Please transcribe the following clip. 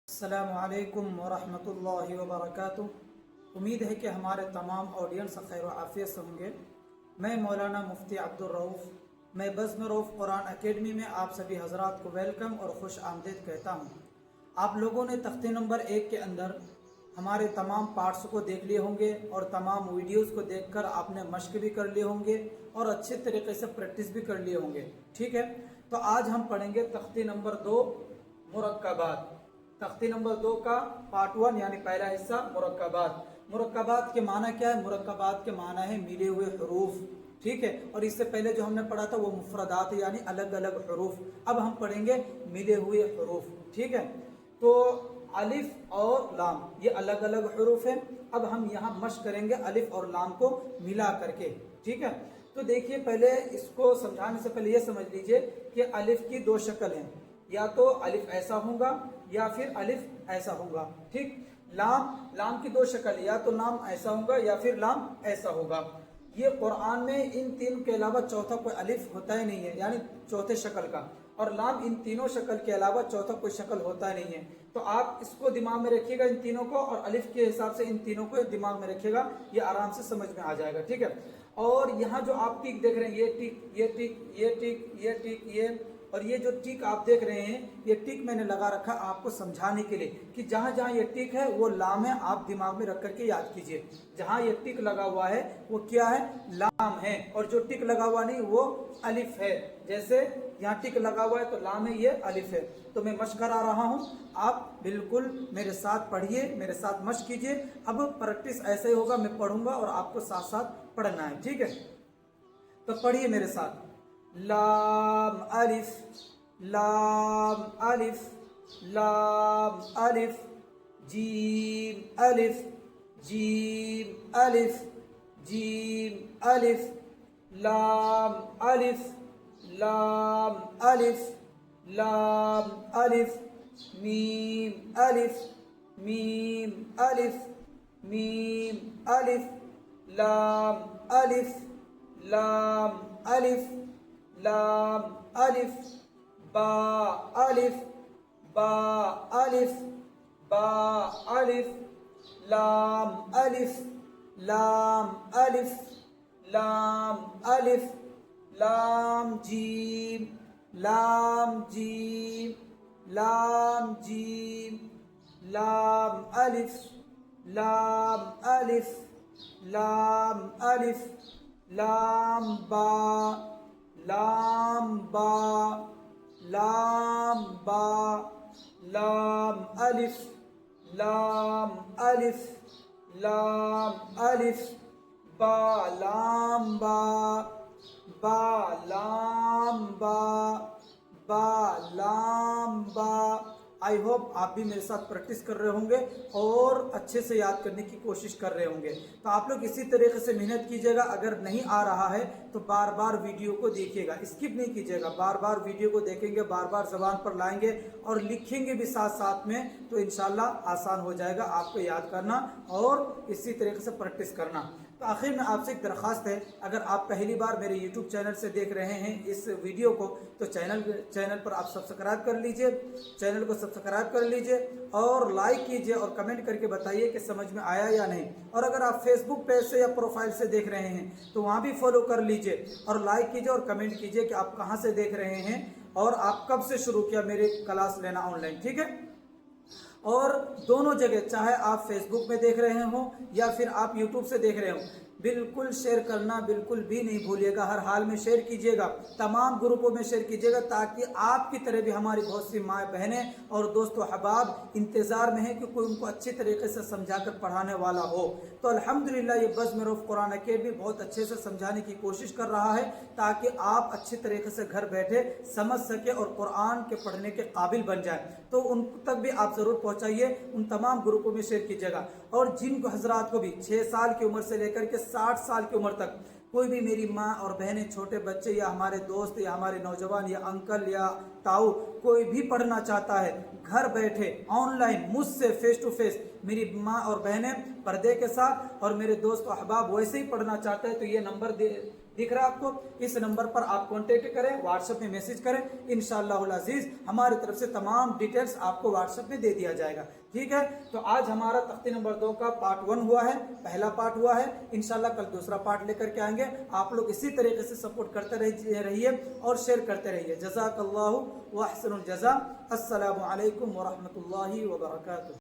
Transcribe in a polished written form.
अस्सलामु अलैकुम वरहमतुल्लाहि वबरकातुह। उम्मीद है कि हमारे तमाम ऑडियंस खैर व आफियत से होंगे। मैं मौलाना मुफ्ती अब्दुल रऊफ़, मैं बज़्म रऊफ़ कुरान अकेडमी में आप सभी हज़रात को वेलकम और खुश आमदीद कहता हूँ। आप लोगों ने तख्ते नंबर 1 के अंदर हमारे तमाम पार्ट्स को देख लिए होंगे और तमाम वीडियोज़ को देखकर आपने मश्क भी कर लिए होंगे और अच्छे तरीके से प्रैक्टिस भी कर लिए होंगे। ठीक है, तो आज हम पढ़ेंगे तख्ते नंबर 2 मुरक्कबात। तख्ती नंबर 2 का पार्ट 1 यानी पहला हिस्सा मुरक्कबात। मुरक्कबात के माना क्या है? मुरक्कबात के माना है मिले हुए हरूफ। ठीक है, और इससे पहले जो हमने पढ़ा था वो मुफरदात यानी अलग अलग हरूफ। अब हम पढ़ेंगे मिले हुए हरूफ। ठीक है, तो अलिफ और लाम ये अलग अलग हरूफ है। अब हम यहाँ मश्क करेंगे अलिफ और लाम को मिला करके। ठीक है, तो देखिए पहले इसको समझाने से पहले ये समझ लीजिए कि अलिफ की दो शक्ल हैं, या तो अलिफ ऐसा होगा या फिर अलिफ ऐसा होगा। ठीक, लाम की दो शक्ल, या तो लाम ऐसा होगा या फिर लाम ऐसा होगा। ये कुरान में इन तीन के अलावा चौथा कोई अलिफ होता ही नहीं है, यानी चौथे शक्ल का, और लाम इन तीनों शक्ल के अलावा चौथा कोई शक्ल होता नहीं है। तो आप इसको दिमाग में रखिएगा इन तीनों को, और अलिफ के हिसाब से इन तीनों को दिमाग में रखिएगा, ये आराम से समझ में आ जाएगा। ठीक है, और यहाँ जो आप टिक देख रहे हैं, ये टिक, ये टिक, ये टिक, ये टिक, ये और ये जो टिक आप देख रहे हैं, ये टिक मैंने लगा रखा आपको समझाने के लिए कि जहां जहां ये टिक है वो लाम है। आप दिमाग में रख करके याद कीजिए, जहां ये टिक लगा हुआ है वो क्या है? लाम है, और जो टिक लगा हुआ नहीं वो अलिफ है। जैसे यहाँ टिक लगा हुआ है तो लाम है, ये अलिफ है। तो मैं मश्क करा रहा हूँ, आप बिल्कुल मेरे साथ पढ़िए, मेरे साथ मश्क कीजिए। अब प्रैक्टिस ऐसे ही होगा, मैं पढ़ूंगा और आपको साथ साथ पढ़ना है। ठीक है, तो पढ़िए मेरे साथ। लाम अलिफ, लाम अलिफ, लाम अलिफ, जीम अलिफ, जीम अलिफ, जीम अलिफ, लाम अलिफ, लाम अलिफ, लाम अलिफ, मीम अलिफ, मीम अलिफ, मीम अलिफ, लाम अलिफ, लाम अलिफ, लाम अलिफ, बा अलिफ, बा अलिफ, बा अलिफ, लाम अलिफ, लाम अलिफ, लाम अलिफ, लाम जीम, लाम जीम, लाम जीम, लाम अलिफ, लाम अलिफ, लाम अलिफ, लाम बा, लाम बा, लाम बा, लाम अलिफ, लाम अलिफ, लाम अलिफ, बा, लाम बा, बा, लाम बा, बा, लाम बा। आई होप आप भी मेरे साथ प्रैक्टिस कर रहे होंगे और अच्छे से याद करने की कोशिश कर रहे होंगे। तो आप लोग इसी तरीके से मेहनत कीजिएगा। अगर नहीं आ रहा है तो बार बार वीडियो को देखिएगा, स्किप नहीं कीजिएगा। बार बार वीडियो को देखेंगे, बार बार ज़बान पर लाएंगे और लिखेंगे भी साथ साथ में, तो इंशाल्लाह आसान हो जाएगा आपको याद करना और इसी तरीके से प्रैक्टिस करना। तो आखिर में आपसे एक दरख्वास्त है, अगर आप पहली बार मेरे YouTube चैनल से देख रहे हैं इस वीडियो को, तो चैनल पर आप सब्सक्राइब कर लीजिए, चैनल को सब्सक्राइब कर लीजिए और लाइक कीजिए और कमेंट करके बताइए कि समझ में आया या नहीं। और अगर आप फेसबुक पेज से या प्रोफाइल से देख रहे हैं तो वहाँ भी फॉलो कर लीजिए और लाइक कीजिए और कमेंट कीजिए कि आप कहाँ से देख रहे हैं और आप कब से शुरू किया मेरे क्लास लेना ऑनलाइन। ठीक है, और दोनों जगह, चाहे आप फेसबुक में देख रहे हो या फिर आप यूट्यूब से देख रहे हो, बिल्कुल शेयर करना बिल्कुल भी नहीं भूलिएगा। हर हाल में शेयर कीजिएगा, तमाम ग्रुपों में शेयर कीजिएगा, ताकि आपकी तरह भी हमारी बहुत सी माँ बहनें और दोस्तों अहबाब इंतज़ार में हैं कि कोई उनको अच्छे तरीके से समझाकर पढ़ाने वाला हो। तो अल्हम्दुलिल्लाह ये बज़्म रऊफ़ कुरान अकेडमी बहुत अच्छे से समझाने की कोशिश कर रहा है, ताकि आप अच्छे तरीके से घर बैठे समझ सके और कुरान के पढ़ने के काबिल बन जाए। तो उन तक भी आप ज़रूर पहुँचाइए, उन तमाम ग्रुपों में शेयर कीजिएगा। और जिन हजरात को भी 6 साल की उम्र से लेकर के 60 साल की उम्र तक कोई भी मेरी माँ और बहनें, छोटे बच्चे या हमारे दोस्त या हमारे नौजवान या अंकल या ताऊ कोई भी पढ़ना चाहता है, घर बैठे ऑनलाइन मुझसे फेस टू फेस, मेरी माँ और बहनें पर्दे के साथ और मेरे दोस्त अहबाब वैसे ही पढ़ना चाहते हैं, तो ये नंबर दिख रहा है आपको, इस नंबर पर आप कॉन्टेक्ट करें, व्हाट्सएप में मैसेज करें, इंशाअल्लाहुल अजीज हमारी तरफ से तमाम डिटेल्स आपको व्हाट्सएप में दे दिया जाएगा। ठीक है, तो आज हमारा तख्ती नंबर 2 का पार्ट 1 हुआ है, पहला पार्ट हुआ है। इंशाल्लाह कल दूसरा पार्ट लेकर के आएंगे। आप लोग इसी तरीके से सपोर्ट करते रहिए और शेयर करते रहिए। जज़ाकल्लाहु व अहसनुल जज़ा। अस्सलामु अलैकुम व रहमतुल्लाहि व बरकातुहू।